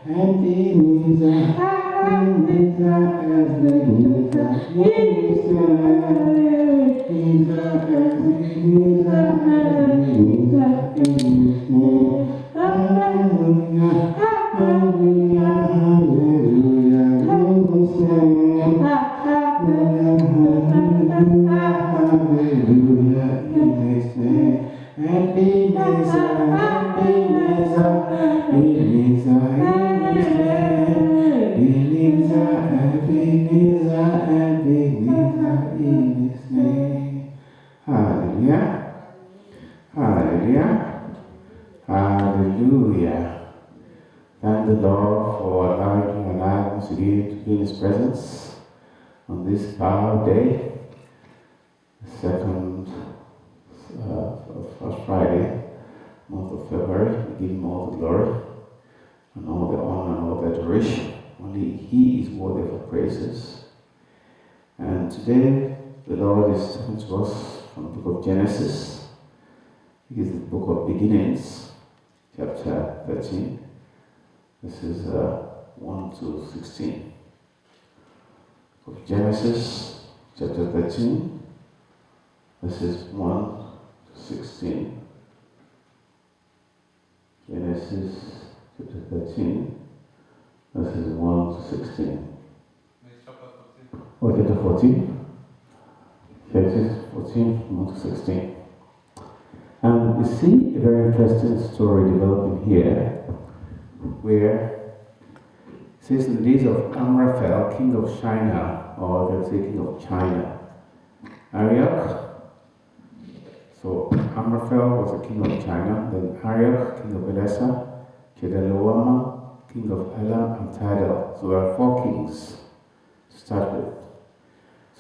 Hallelujah. Hallelujah. Hallelujah. Thank the Lord for allowing you and I once again to be in His presence on this powerful day, the second first Friday, month of February. We give Him all the glory and all the honor and all the adoration. Only He is worthy of our praises. And today, the Lord is talking to us from the book of Genesis. It is the book of beginnings, chapter 13. This is 1 to 16. Of Genesis, chapter 13. This is 1 to 16. Genesis, chapter 13. This is 1 to 16. Oh, chapter 14. Genesis 14, 1 to 16. And we see a very interesting story developing here, where it says in the days of Amraphel, king of Shinar, or you can say king of China, Arioch. So Amraphel was the king of China, then Arioch, king of Elasa, Chedorlaomer, king of Elam, and Tidal. So there are 4 kings to start with.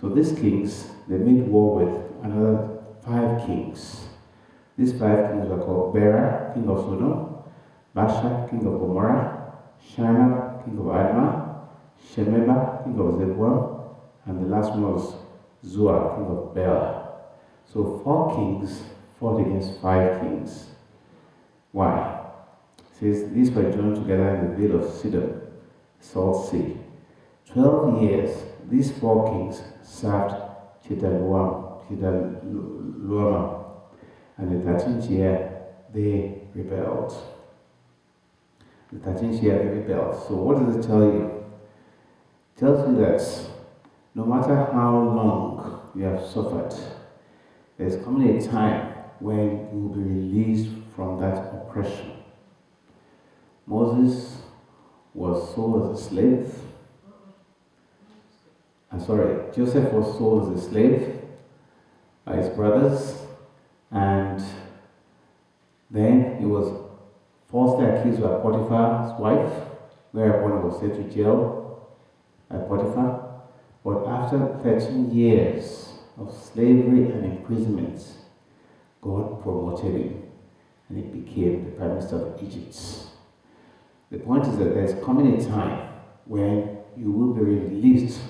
So these kings, they made war with another 5 kings. These 5 kings were called Bera, king of Sodom, Basha, king of Gomorrah, Shinar, king of Admah, Shemeba, king of Zebulun, and the last one was Zoar, king of Bela. So 4 kings fought against 5 kings. Why? It says these were joined together in the vale of Sidon, Salt Sea. 12 years, these 4 kings served Chedorlaomer, and the 13th year they rebelled. The 13th year they rebelled. So what does it tell you? It tells you that no matter how long you have suffered, there's coming a time when you will be released from that oppression. Moses was sold as a slave. Joseph was sold as a slave by his brothers, and then he was falsely accused by Potiphar's wife, whereupon he was sent to jail by Potiphar. But after 13 years of slavery and imprisonment, God promoted him, and he became the Prime Minister of Egypt. The point is that there's coming a time when you will be released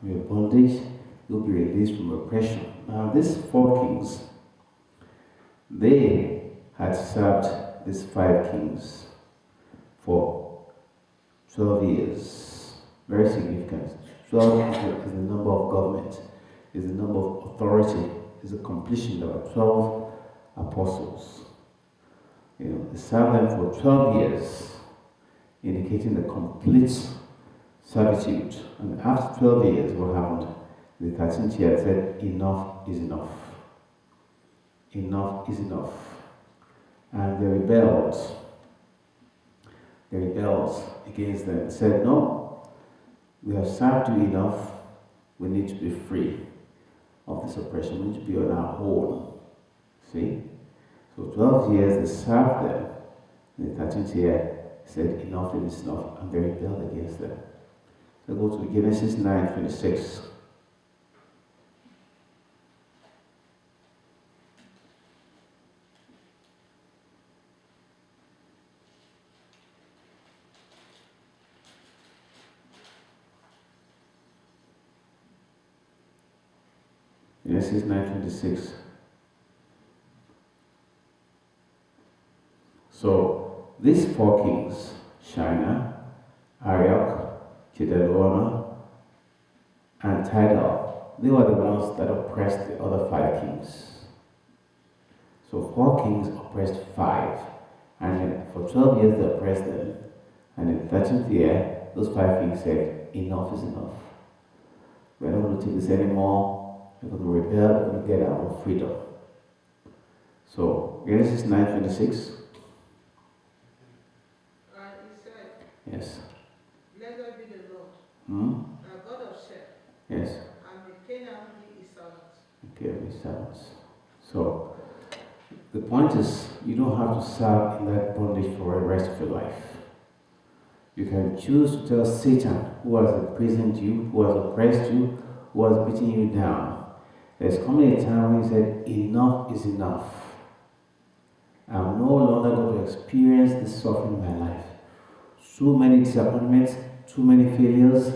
from your bondage, you'll be released from oppression. Now, these 4 kings, they had served these 5 kings for 12 years. Very significant. 12 is the number of government, is the number of authority, is the completion. There were 12 apostles. They served them for 12 years, indicating the complete servitude. And after 12 years, what happened? The 13th year said, enough is enough. Enough is enough. And they rebelled. They rebelled against them. Said, no, we have served you enough. We need to be free of this oppression. We need to be on our own. See? So 12 years they served them. In the 13th year, said, enough is enough. And they rebelled against them. So go to Genesis 9:26. Genesis 9:26. So these 4 kings, Shinar, Chedorlaomer, and Tidal. They were the ones that oppressed the other 5 kings. So 4 kings oppressed 5, and for 12 years they oppressed them. And in the 13th year, those 5 kings said, enough is enough. We're not going to take this anymore. We're going to rebel. We're going to get our own freedom. So Genesis 9:26. He said, yes. Blessed be the Lord, the God of Shem. Yes. And the Canaan be his servants. Okay, his servants. So the point is, you don't have to serve in that bondage for the rest of your life. You can choose to tell Satan, who has imprisoned you, who has oppressed you, who has beaten you down. There's coming a time when he said, enough is enough. I'm no longer going to experience this suffering in my life. So many disappointments, too many failures,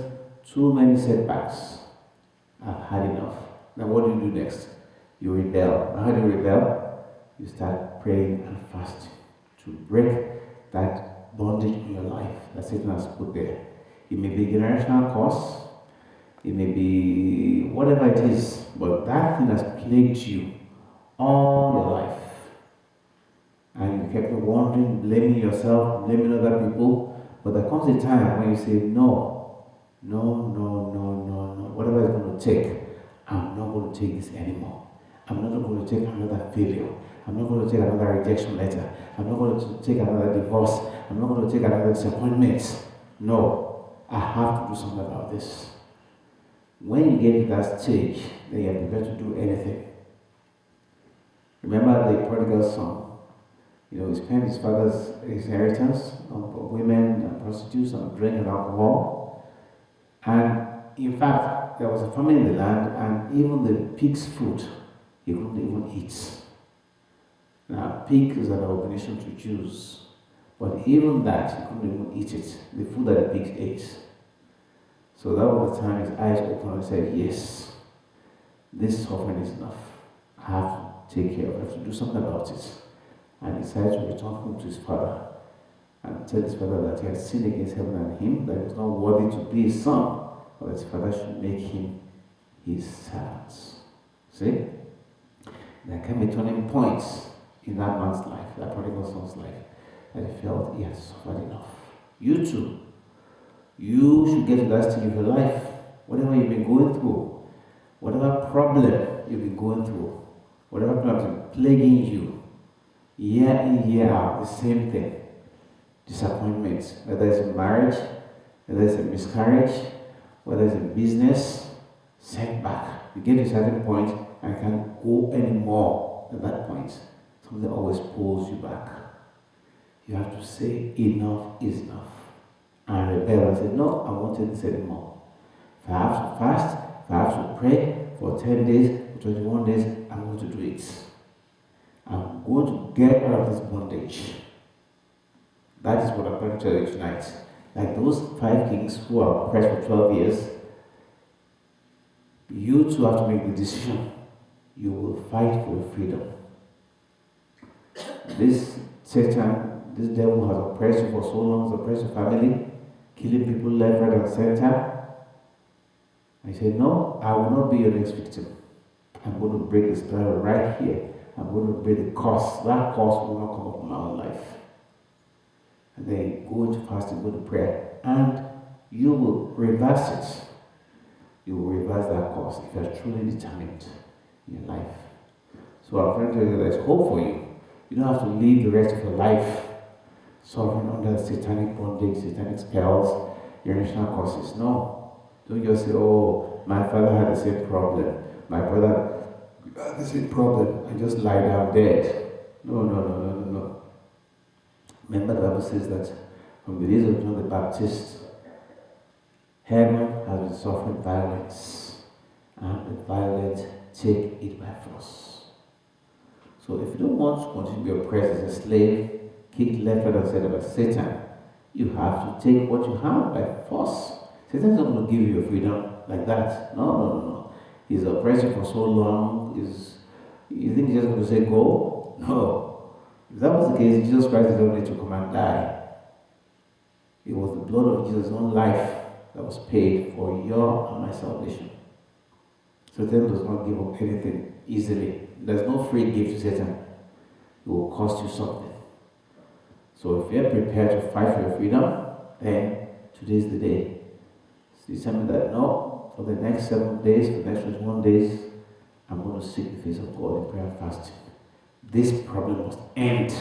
too many setbacks. I've had enough. Now what do you do next? You rebel. How do you rebel? You start praying and fasting to break that bondage in your life that Satan has put there. It may be generational curse, it may be whatever it is, but that thing has plagued you all your life. And you kept wondering, blaming yourself, blaming other people, but there comes a time when you say, no, whatever it's going to take, I'm not going to take this anymore. I'm not going to take another failure. I'm not going to take another rejection letter. I'm not going to take another divorce. I'm not going to take another disappointment. No, I have to do something about this. When you get to that stage, then you are prepared to do anything. Remember the prodigal son? He spent his father's inheritance on women and prostitutes and drink and alcohol. And in fact, there was a famine in the land, and even the pig's food, he couldn't even eat. Now, pig is an abomination to Jews, but even that, he couldn't even eat it, the food that the pigs ate. So that was the time his eyes opened and said, yes, this suffering is enough. I have to take care of it, I have to do something about it. And he decided to return home to his father and tell his father that he had sinned against heaven and him, that he was not worthy to be his son, but his father should make him his servant. See? There can be turning points in that man's life, that prodigal son's life, that he felt he had suffered enough. You too. You should get to that stage of your life. Whatever you've been going through, whatever problem you've been going through, whatever problem has been plaguing you, year in, year out, the same thing. Disappointments, whether it's in marriage, whether it's a miscarriage, whether it's in business, setback. You get to a certain point and you can't go anymore at that point. Something always pulls you back. You have to say, enough is enough. And rebel and say, no, I won't take this anymore. If I have to fast, if I have to pray for 10 days, for 21 days, I'm going to do it. I'm going to get out of this bondage. That is what I'm going to tell you tonight. Like those 5 kings who are oppressed for 12 years, you too have to make the decision. You will fight for your freedom. This Satan, this devil has oppressed you for so long, has oppressed your family, killing people left, right, and center. I said, no, I will not be your next victim. I'm going to break the spell right here. I'm going to break the curse. That curse will not come up in my own life. And then go into fasting, go to prayer, and you will reverse it. You will reverse that curse if you are truly determined in your life. So I'm trying to tell you that there's hope for you. You don't have to live the rest of your life suffering under satanic bondage, satanic spells, generational curses. No. Don't just say, oh, my father had the same problem. My brother had the same problem. I just lie down dead. No. Remember the Bible says that from the days of John the Baptist, heaven has been suffering violence, and the violent take it by force. So if you don't want to continue to be oppressed as a slave, kicked left, right, and center by Satan, you have to take what you have by force. Satan's not going to give you your freedom like that. No. He's oppressed you for so long. You think he's just going to say go? No. If that was the case, Jesus Christ did not need to come and die. It was the blood of Jesus' own life that was paid for your and my salvation. Satan does not give up anything easily. There's no free gift to Satan. It will cost you something. So if you're prepared to fight for your freedom, then today's the day. Determine that no, for the next 7 days, for the next 21 days, I'm going to seek the face of God in prayer and fasting. This problem must end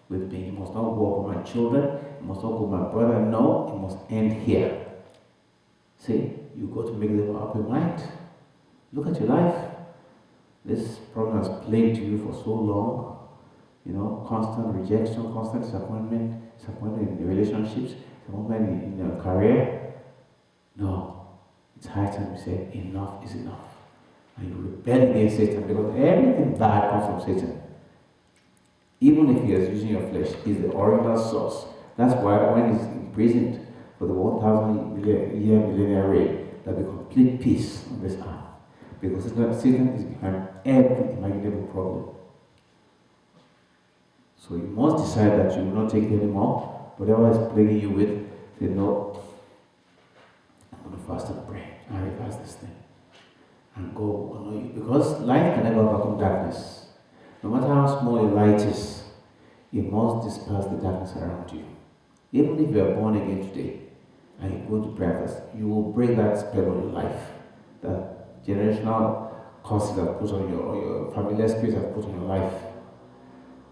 with me. It must not go over my children. It must not go over my brother. No, it must end here. See, you got to make them up in mind. Look at your life. This problem has plagued you for so long. You know, constant rejection, constant disappointment in relationships, disappointment in your career. No, it's high time we say enough is enough. And you rebel against Satan, because everything bad comes from Satan. Even if he is using your flesh, is the original source. That's why when he's imprisoned for the 1,000-year millennial reign, there'll be complete peace on this earth. Because Satan is behind every imaginable problem. So you must decide that you will not take it anymore. Whatever is plaguing you with, say no, I'm going to fast and pray and reverse this thing. And God will honor you. Because light can never overcome darkness. No matter how small your light is, it must disperse the darkness around you. Even if you are born again today and you go to prayers, you will break that spell on your life. That generational curses that put on your familiar spirits have put on your life.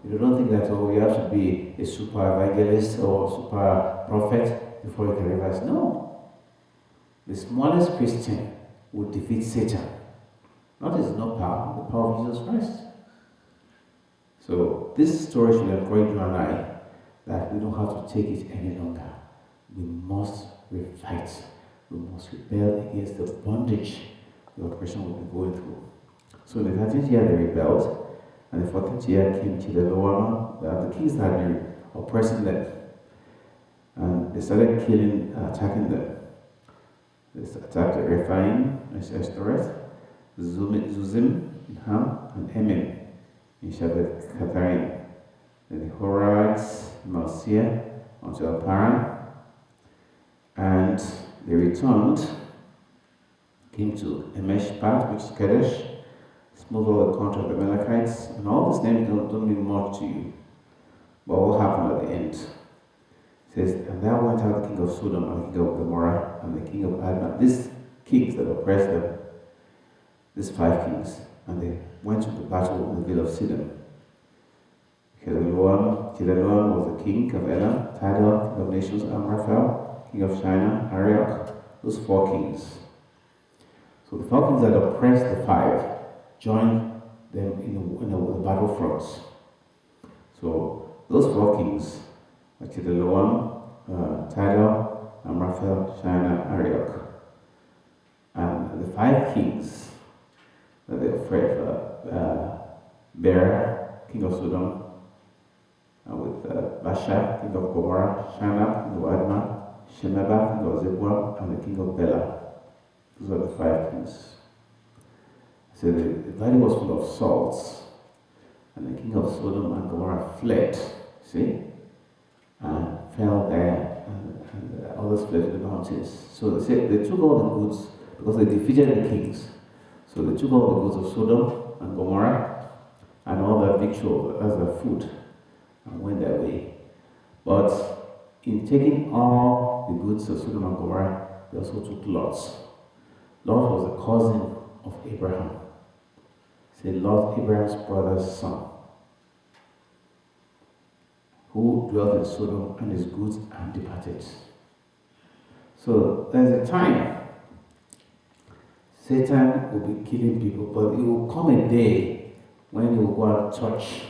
You don't think that, you have to be a super evangelist or super prophet before you can reverse. No. The smallest Christian will defeat Satan. Not his no power, the power of Jesus Christ. So this story should encourage you and I that we don't have to take it any longer. We must fight. We must rebel against the bondage the oppression will be going through. So in the 13th year they rebelled. And the 14th year came Chiddeluama, the kings had been oppressing them. And they started attacking them. They attacked Rephaim, Eshtoreth, Zuzim, Ham, and Emim in Shabbat Catharim. Then the Horites, Marcia, onto Paran. And they returned, came to Emeshpat, which is Kadesh, smote all the country of the Amalekites, and all these names don't mean much to you. But what happened at the end? It says, and there went out the king of Sodom, and the king of Gomorrah, and the king of Admah. These kings that oppressed them, these 5 kings, and they went to the battle in the vale of Sidon. Chiddeluam was the king of Elam, Tidal, king of nations, Amraphel, king of Shinar, Arioch, those 4 kings. So the 4 kings that oppressed the 5 joined them in the battlefronts. So those 4 kings were Chiddeluam, Tidal, Amraphel, Shinar, Arioch. And the 5 kings that they oppressed, Bera, king of Sodom, with Basha, king of Gomorrah, Shinar, king of Admah, Shemeba, king of Zebulun, and the king of Bela. Those are the 5 kings. So the valley was full of salts, and the king of Sodom and Gomorrah fled, see, and fell there, and others fled to the mountains. So they took all the goods, because they defeated the kings. So they took all the goods of Sodom and Gomorrah, and all their victual as their food, and went their way. But in taking all the goods of Sodom and Gomorrah, they also took Lot's. Lot was a cousin of Abraham. Say, Lot, Abraham's brother's son, who dwelt in Sodom, and his goods and departed. So there's a time Satan will be killing people, but it will come a day when he will go and touch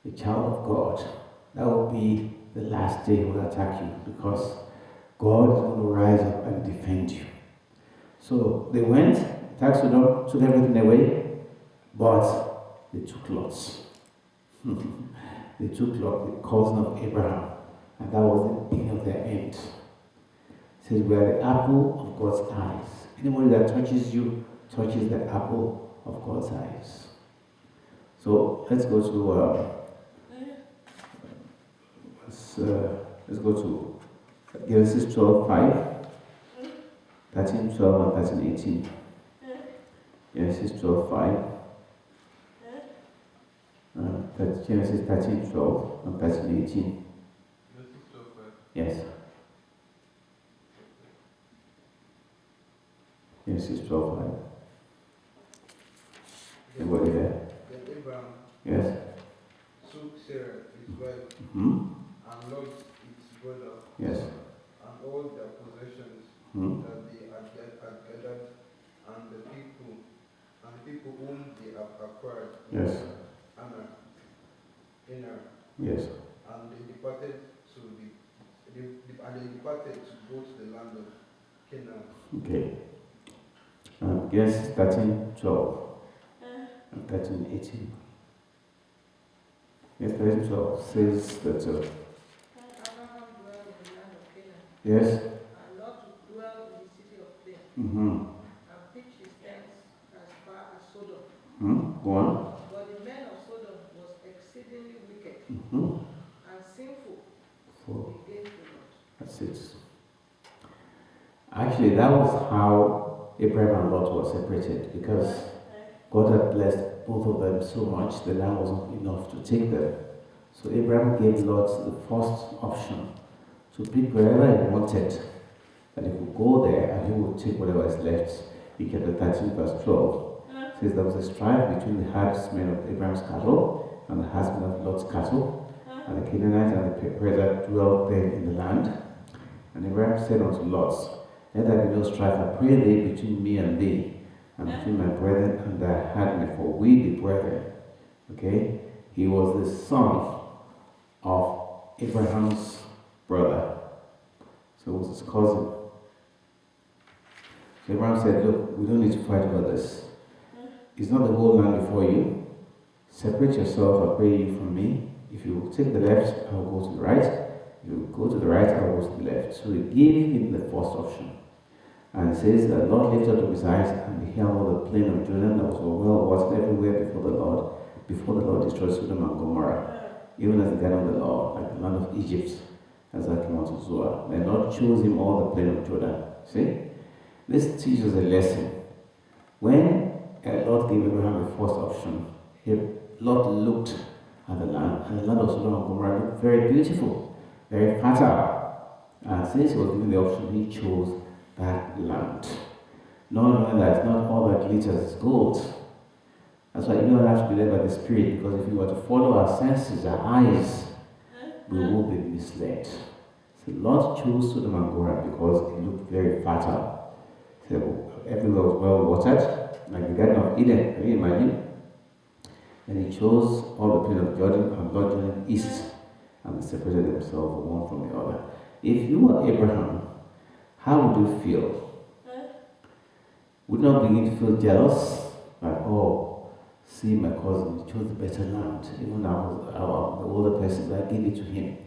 the child of God. That will be the last day he will attack you, because God is going to rise up and defend you. So they went, attacked Sodom, took everything away, but they took Lot's. They took Lot, the cousin of Abraham, and that was the beginning of their end. It says, we are the apple of God's eyes. Anybody that touches you touches the apple of God's eyes. So let's go to let's go to Genesis 12:5. 13:12 and 13:18. Genesis 12:5. Genesis 13:12 and 13:18. Yes. Genesis 12:5. Anybody there? Then Abraham Yes. took Sarah, his wife, Mm-hmm. and Lot, his brother, Yes. and all their possessions Mm-hmm. that they had gathered, and the people whom they have acquired in Yes. Inner, Yes. and they departed to go to the land of Canaan. Okay. Genesis 13:12 and 13:18. Yes, 13:12 says that. Abraham dwelt in the land of Canaan, Yes. and Lot dwelt in the city of Plain, Mm-hmm. and pitched his tents as far as Sodom. Hmm? Go on. But the men of Sodom was exceedingly wicked Mm-hmm. and sinful So against the Lord. that's it. Actually, that was how Abraham and Lot were separated, because God had blessed both of them so much the land wasn't enough to take them. So Abraham gave Lot the first option to pick wherever he wanted, and he could go there and he would take whatever is left. He kept the 13 verse 12. It says there was a strife between the herdsmen of Abraham's cattle and the herdsmen of Lot's cattle, and the Canaanites and the Perizzite dwelt there in the land. And Abraham said unto Lot, let there be no strife, I pray thee, between me and thee, and between my brethren and thy herdmen, for we be brethren. Okay? He was the son of Abraham's brother. So it was his cousin. So Abraham said, look, we don't need to fight over this. It's not the whole land before you. Separate yourself, I pray you, from me. If you take the left, I will go to the right. If you go to the right, I will go to the left. So he gave him the first option. And it says that Lord lifted up his eyes and beheld all the plain of Jordan that was well watered everywhere before the Lord destroyed Sodom and Gomorrah, even as the garden of the Lord, like the land of Egypt, as that came out of Zoar. The Lord chose him all the plain of Jordan. See? This teaches a lesson. When Lord gave Abraham the first option, Lot looked at the land, and the land of Sodom and Gomorrah looked very beautiful, very fertile. And since he was given the option, he chose that land. Not knowing that it's not all that glitters is gold. That's why you don't have to be led by the Spirit, because if we were to follow our senses, our eyes, we will be misled. So Lot chose Sodom and Gomorrah because it looked very fertile. So everywhere was well watered, like the Garden of Eden. Can you imagine? And he chose all the plain of Jordan and Lot journeyed east, and they separated themselves one from the other. If you were Abraham, how would you feel? Would you not begin to feel jealous? Like, oh, see my cousin, he chose the better land. Even I was the older person, but I gave it to him.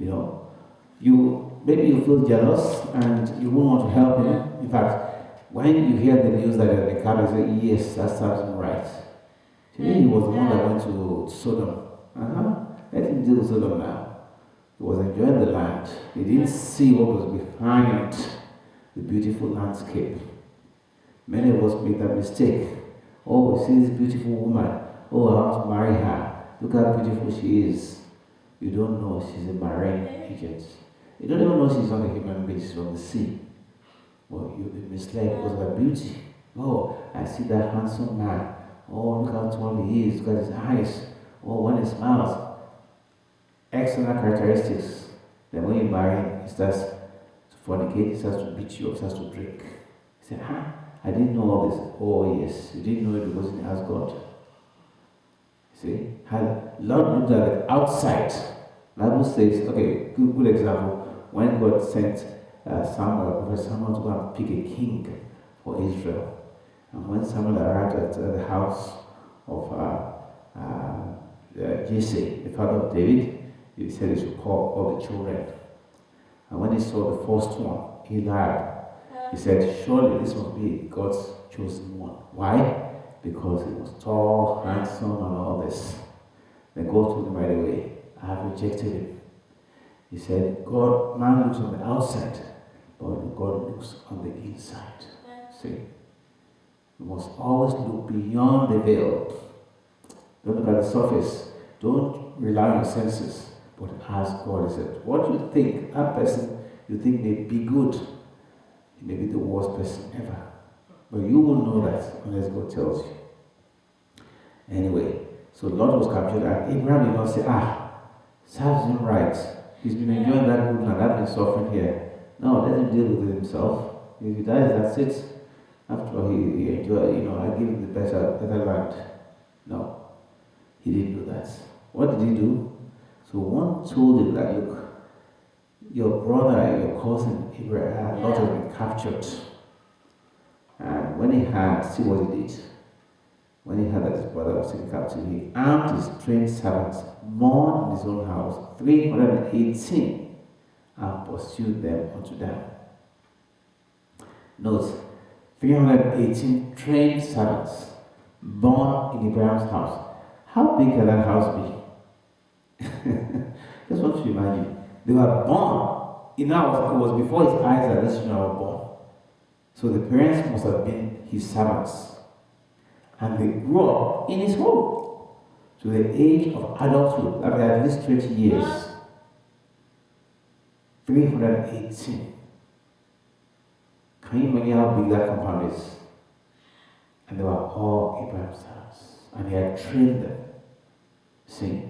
You know, maybe you feel jealous and you won't want to help him. In fact, when you hear the news that you're in the car, you say, yes, that sounds right. Today he was the one that went to Sodom. Let him deal with Sodom now. He was enjoying the land. He didn't see what was behind the beautiful landscape. Many of us make that mistake. Oh, we see this beautiful woman. Oh, I want to marry her. Look how beautiful she is. You don't know she's a marine agent. You don't even know she's not a human being, she's from the sea. Well, you'll be misled because of her beauty. Oh, I see that handsome man. Oh, look how tall he is. Look at his eyes. Oh, when he smiles. External characteristics. Then when you marry him, he starts to fornicate, he starts to beat you up, he starts to drink. He said, I didn't know all this. Oh, yes, you didn't know it because he has God. See? Lord looked at the outside. The Bible says, okay, good example. When God sent Prophet Samuel to go and pick a king for Israel. And when Samuel arrived at the house of Jesse, the father of David, he said he should call all the children. And when he saw the first one, Eliab, he said, surely this must be God's chosen one. Why? Because he was tall, handsome, and all this. Then God told him right away, I have rejected him. He said, man looks on the outside, but God looks on the inside. See? You must always look beyond the veil. Don't look at the surface. Don't rely on your senses, but ask God. He said, what you think, that person you think may be good, he may be the worst person ever. But you will know that unless God tells you. Anyway, so Lot was captured, and Abraham did not say, serves him right. He's been enjoying that good land, I've been suffering here. No, let him deal with it himself. If he dies, that's it. After all, he enjoyed, I give him the better land. No, he didn't do that. What did he do? So one told him that, look, your brother, your cousin Abraham, Lot has been captured. And when he had, see what he did. When he heard that his brother was taken captive, he armed his trained servants, more in his own house, 318, and pursued them unto Dan. Note, 318 trained servants, born in Abraham's house. How big can that house be? Just want to imagine. They were born. It was before his eyes that these children were born. So the parents must have been his servants. And they grew up in his home to the age of adulthood, at least 20 years. 318. Can you imagine how big that compound is? And they were all Abraham's sons. And he had trained them. See?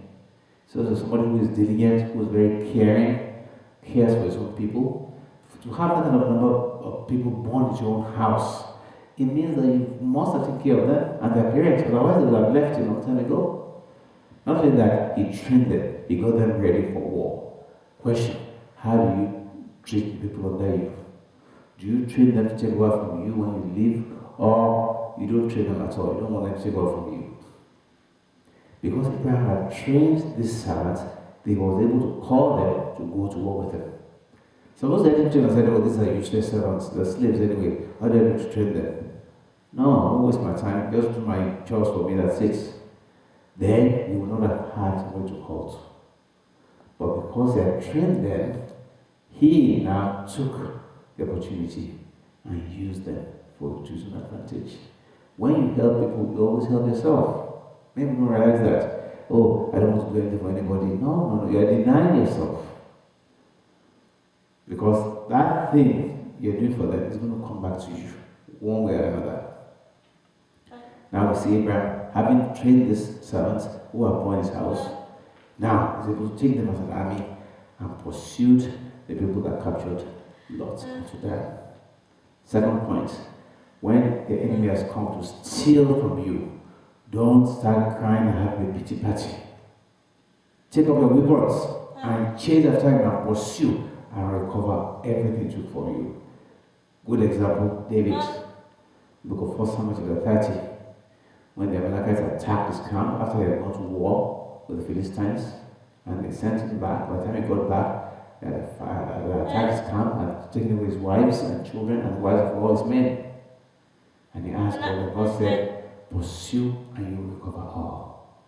So there's somebody who is diligent, who is very caring, cares for his own people. To have that kind of number of people born in your own house, it means that you must have taken care of them and their parents, otherwise they would have left a long time ago. Not only that, he trained them, he got them ready for war. Question, how do you treat the people under you? Do you train them to take over from you when you leave, or you don't train them at all, you don't want them to take over from you? Because Abraham had trained these servants, they was able to call them to go to war with them. Suppose they didn't train and said, these are useless servants, they're slaves anyway, how do I need to train them? No, I won't waste my time, just do my chores for me, that's it. Then you will not have had somebody to call to. But because they had trained them, he now took the opportunity and used them for his own advantage. When you help people, you always help yourself. Maybe you don't realize that, I don't want to do anything for anybody. No, you are denying yourself. Because that thing you're doing for them is going to come back to you, one way or another. Now we see Abraham, having trained these servants who are born in his house, now he's able to take them as an army and pursued the people that captured Lot to them. Second point, when the enemy has come to steal from you, don't start crying and have a pity party. Take up your weapons and chase after him and pursue and recover everything he took from you. Good example, David. Book of 1 Samuel 30. When the Amalekites attacked his camp after they had gone to war with the Philistines, and they sent him back. By the time he got back, they had attacked his camp and taken away his wives and children and the wives of all his men. And he asked God, and God said, pursue and you will recover all.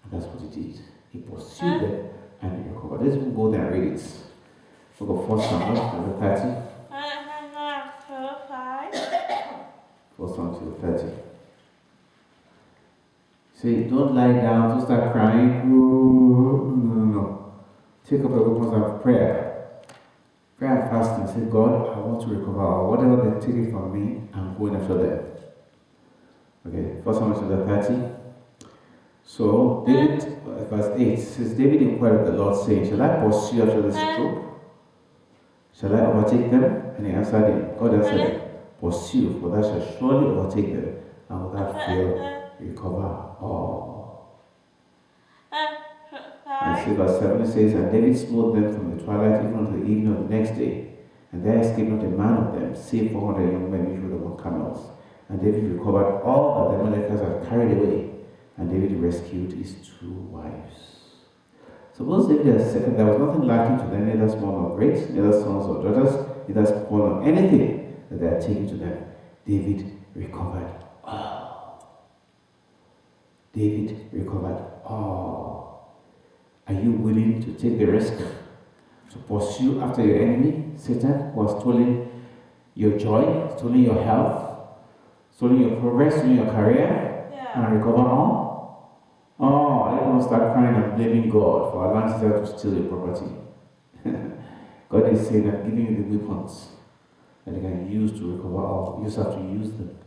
And that's what he did. He pursued them and he recovered. Let's even go there and read it. Book of 1 Samuel 30. 1 Samuel 30. Say, don't lie down, don't start crying. No. Take up your weapons and prayer. Prayer and fasting. Say, God, I want to recover all. Whatever they're taking from me, I'm going after them. Okay, 1 Samuel 30. So, David, verse 8 says, David inquired of the Lord, saying, shall I pursue after this troop? Shall I overtake them? And he answered him, God answered him, pursue, for thou shalt surely overtake them, and without fail recover all. And see verse 7 says, and David smote them from the twilight even unto the evening of the next day, and there escaped not a man of them, save 400 young men which rode upon camels. And David recovered all that the Amalekites had carried away, and David rescued his 2 wives. Suppose David had said there was nothing lacking to them, neither small nor great, neither sons or daughters, neither spoil nor anything that they had taken to them. David recovered all. David recovered all. Are you willing to take the risk to pursue after your enemy, Satan, who has stolen your joy, stolen your health, stolen your progress, stolen your career, and recover all? Oh, I don't start crying and blaming God for allowing Satan to steal your property. God is saying that giving you the weapons that you can use to recover all. You just have to use them.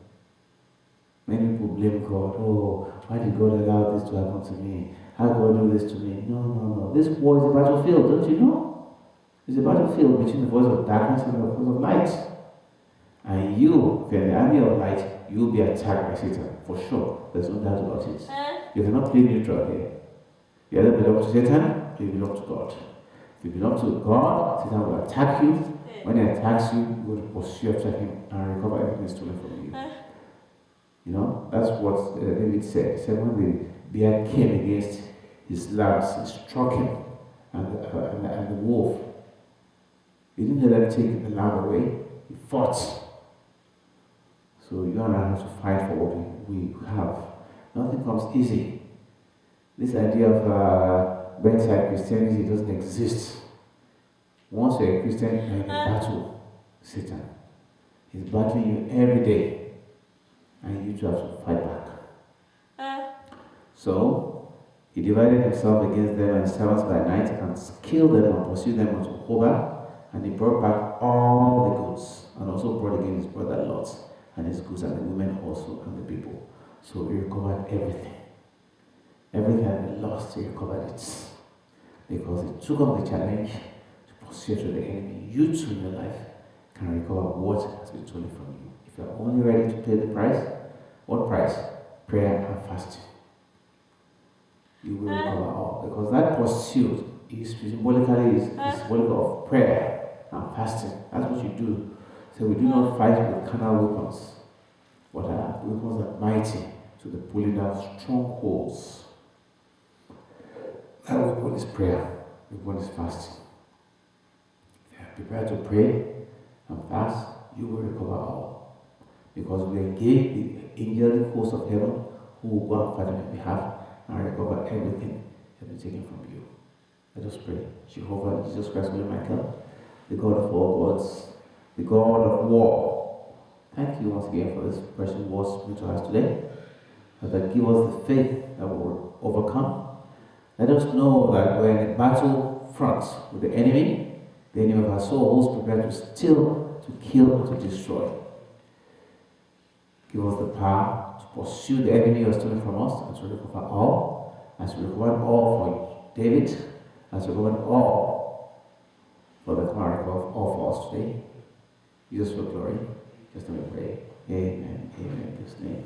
Many people blame God. Oh, why did God allow this to happen to me? How did God do this to me? No. This war is a battlefield, don't you know? It's a battlefield between the force of darkness and the force of light. And you, if you're in the army of light, you'll be attacked by Satan, for sure. There's no doubt about it. You cannot play neutral here. You either belong to Satan, or you belong to God. If you belong to God, Satan will attack you. When he attacks you, you will pursue after him and recover everything stolen from you. You know, that's what David said. He said when the bear came against his lambs, he struck him, and the wolf. He didn't let them take the lamb away. He fought. So you and I have to fight for what we have. Nothing comes easy. This idea of bedside Christianity doesn't exist. Once you're a Christian, you're in a battle. Satan is battling you every day, and you two have to fight back. So he divided himself against them and his servants by night, and killed them and pursued them unto Hobah, and he brought back all the goods, and also brought again his brother Lot, and his goods, and the women also, and the people. So he recovered everything. Everything had been lost, he recovered it. Because he took up the challenge to pursue after the enemy. You too in your life can recover what has been stolen from you. If you are only ready to pay the price, what price? Prayer and fasting. You will recover all. Because that pursuit is symbolically symbolic of prayer and fasting. That's what you do. So we do not fight with carnal weapons, but weapons that are mighty to the pulling down strongholds. That weapon is prayer. Weapon is fasting. If you are prepared to pray and fast, you will recover all. Because we engage the angelic host of heaven who will go and fight on your behalf and recover everything that has been taken from you. Let us pray. Jehovah, Jesus Christ, Holy Michael, the God of all gods, the God of war. Thank you once again for this precious words given to us today. That give us the faith that will overcome. Let us know that we're in a battle front with the enemy of our souls, prepared to steal, to kill, and to destroy. Give us the power to pursue the enemy who has stolen from us, and to recover all, as we recovered all for David, as we recovered all for the command of all for us today. Jesus for glory. Just let me pray. Amen. Amen. In His name.